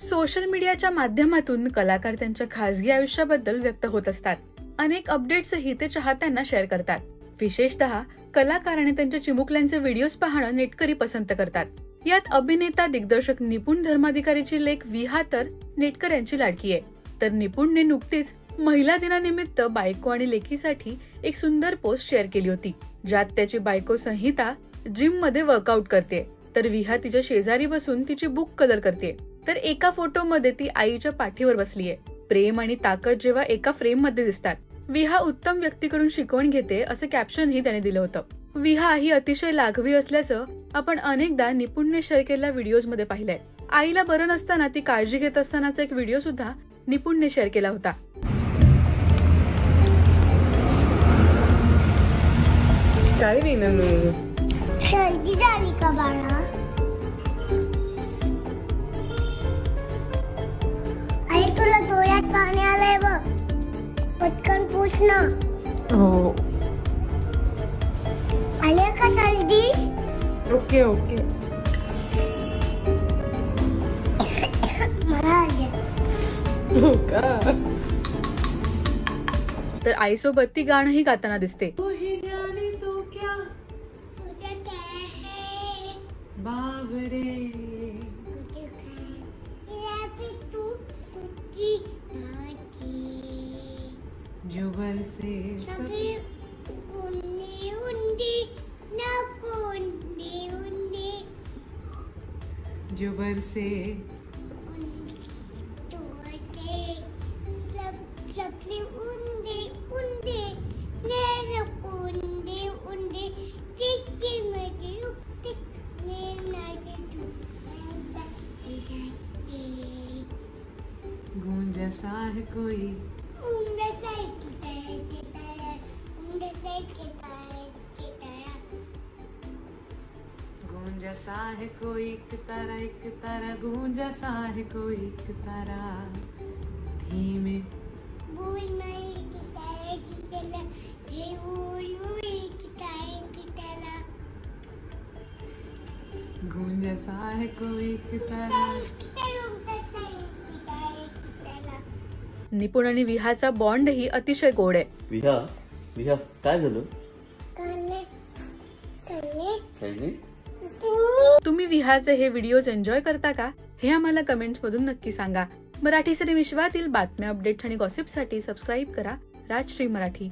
Social मीडियाच्या माध्यमातून कलाकार त्यांच्या खासगी आयुष्याबद्दल व्यक्त होत असतात. अनेक अपडेट्सही ते चाहत्यांना शेअर करतात. विशेषतः कलाकार आणि त्यांच्या चिमुकल्यांचे व्हिडिओज पाहणं नेटकरी पसंत करतात. यात अभिनेता दिग्दर्शक निपुण धर्माधिकारीची लेक विहा तर नेटकऱ्यांची लाडकी आहे. तर निपुणने नुकतीच महिला दिनानिमित्त बायको आणि लेकीसाठी एक सुंदर पोस्ट शेअर केली होती, ज्यात त्याची बायको संहिता जिम मध्ये वर्कआउट करते, तर विहा तिच्या शेजारी बसून तिची बुक कलर करते. तर एका फोटोमध्ये ती आईच्या पाठीवर बसलीये. प्रेम आणि ताकद जेव्हा एका फ्रेम मध्ये दिसतात. विहा उत्तम व्यक्तीकडून शिकवण घेते असं कॅप्शनही त्याने दिलं होतं. विहा ही अतिशय लाघवी असल्याचं आपण अनेकदा निपुणने शेअर केलेल्या व्हिडिओज मध्ये पाहिलंय. आईला बरं नसताना ती काळजी घेत असतानाचा एक व्हिडिओ सुद्धा निपुणने शेअर केला होता. काय नाही ना, सर्दी झाली का बाळा? आई तुला डोळ्यात पाणी आलंय बघ, पटकन पुस ना. हो आले का सर्दी? Okay okay. मला आले. हो का? तर आईसोबत ती गाणंही गाताना दिसते. जुगल से जुबर से गूंज सा है कोई गूंज सा है कोई एक तारा गूंज सा है कोई एक तारा धीमे गूंज सा है कोई एक तारा. निपुण आणि विहाचा बॉन्ड ही अतिशय गोड आहे. विहा काय झालं? तुम्ही विहाचे हे व्हिडिओज एन्जॉय करता का हे आम्हाला कमेंट्स मधून नक्की सांगा. मराठी सिने विश्वातील बातम्या, अपडेट्स आणि गॉसिपसाठी सबस्क्राईब करा राजश्री मराठी.